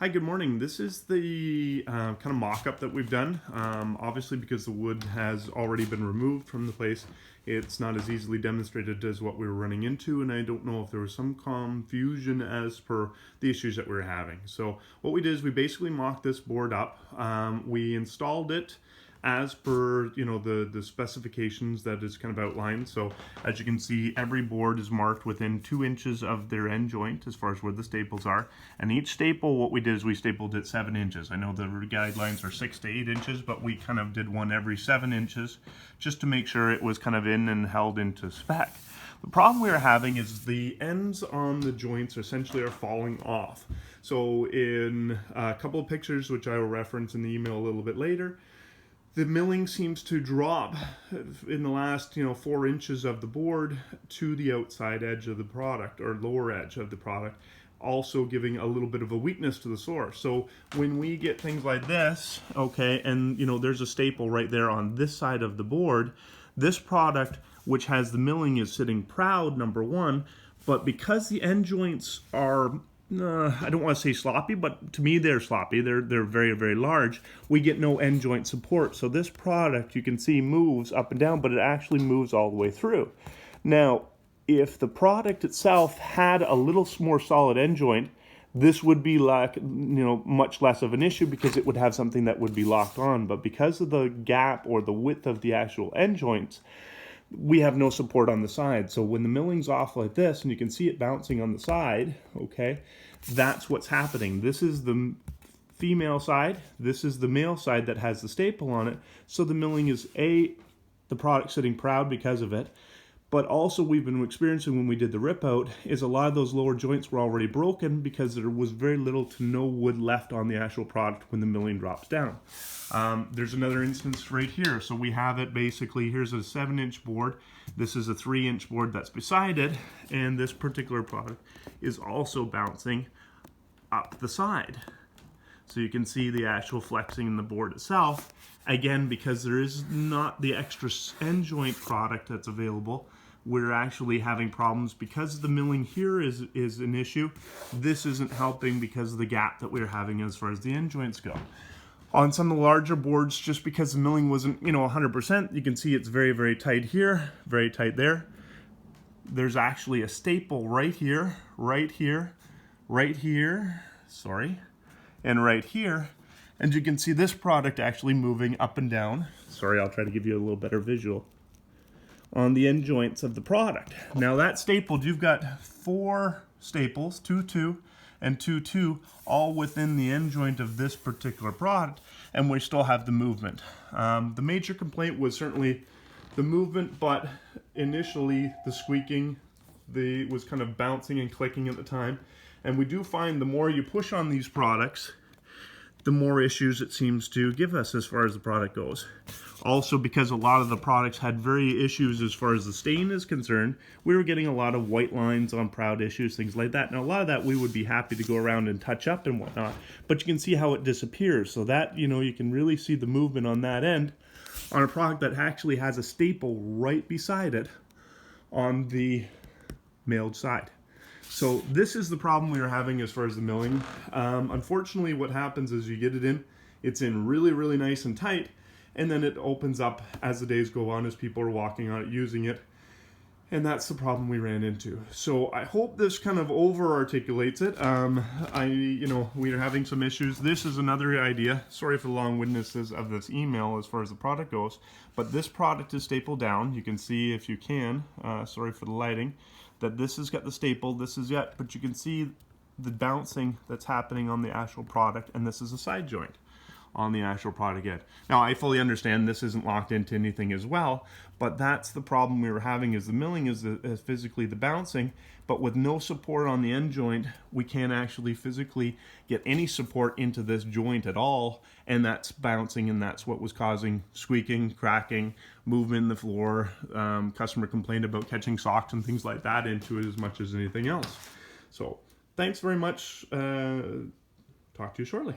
Hi, good morning. This is the kind of mock-up that we've done. Obviously, because the wood has already been removed from the place, it's not as easily demonstrated as what we were running into, and I don't know if there was some confusion as per the issues that we were having. So what we did is we basically mocked this board up. We installed it as per the specifications that is kind of outlined. So as you can see, every board is marked within 2 inches of their end joint as far as where the staples are, and each staple, what we did is we stapled it 7 inches. I know the guidelines are 6 to 8 inches, but we kind of did one every 7 inches just to make sure it was kind of in and held into spec. The problem we are having is the ends on the joints essentially are falling off. So in a couple of pictures, which I will reference in the email a little bit later, the milling seems to drop in the last 4 inches of the board to the outside edge of the product, or lower edge of the product, also giving a little bit of a weakness to the source. So when we get things like this, okay, and there's a staple right there on this side of the board, this product, which has the milling, is sitting proud, number one, but because the end joints are I don't want to say sloppy, but to me they're sloppy. They're very, very large. We get no end joint support. So this product, you can see, moves up and down, but it actually moves all the way through. Now, if the product itself had a little more solid end joint, this would be like, much less of an issue because it would have something that would be locked on. But because of the gap or the width of the actual end joints, we have no support on the side. So when the milling's off like this, and you can see it bouncing on the side, okay, that's what's happening. This is the female side, this is the male side that has the staple on it. So the milling is the product sitting proud because of it. But also we've been experiencing when we did the rip out is a lot of those lower joints were already broken because there was very little to no wood left on the actual product when the milling drops down. There's another instance right here. So we have it basically, here's a 7-inch board. This is a 3-inch board that's beside it. And this particular product is also bouncing up the side. So you can see the actual flexing in the board itself. Again, because there is not the extra end joint product that's available, we're actually having problems because the milling here is an issue. This isn't helping because of the gap that we're having as far as the end joints go. On some of the larger boards, just because the milling wasn't 100%, you can see it's very, very tight here, very tight there. There's actually a staple right here, right here, right here, sorry, and right here. And you can see this product actually moving up and down. Sorry, I'll try to give you a little better visual on the end joints of the product. Now that stapled, you've got 4 staples, 2, 2, and 2, 2, all within the end joint of this particular product, and we still have the movement. The major complaint was certainly the movement, but initially the squeaking, was kind of bouncing and clicking at the time. And we do find the more you push on these products, the more issues it seems to give us as far as the product goes. Also, because a lot of the products had very issues as far as the stain is concerned, we were getting a lot of white lines on proud issues, things like that. Now, a lot of that we would be happy to go around and touch up and whatnot, but you can see how it disappears. So that, you can really see the movement on that end on a product that actually has a staple right beside it on the mailed side. So this is the problem we are having as far as the milling. Unfortunately, what happens is you get it in, it's in really, really nice and tight, and then it opens up as the days go on, as people are walking on it, using it, and that's the problem we ran into. So I hope this kind of over-articulates it. We are having some issues. This is another idea. Sorry for the long-windedness of this email as far as the product goes, but this product is stapled down. You can see, if you can, sorry for the lighting, that this has got the staple, this is yet, but you can see the bouncing that's happening on the actual product, and this is a side joint on the actual product yet. Now, I fully understand this isn't locked into anything as well, but that's the problem we were having, is the milling is physically the bouncing, but with no support on the end joint, we can't actually physically get any support into this joint at all, and that's bouncing, and that's what was causing squeaking, cracking, movement in the floor. Customer complained about catching socks and things like that into it as much as anything else. So, thanks very much. Talk to you shortly.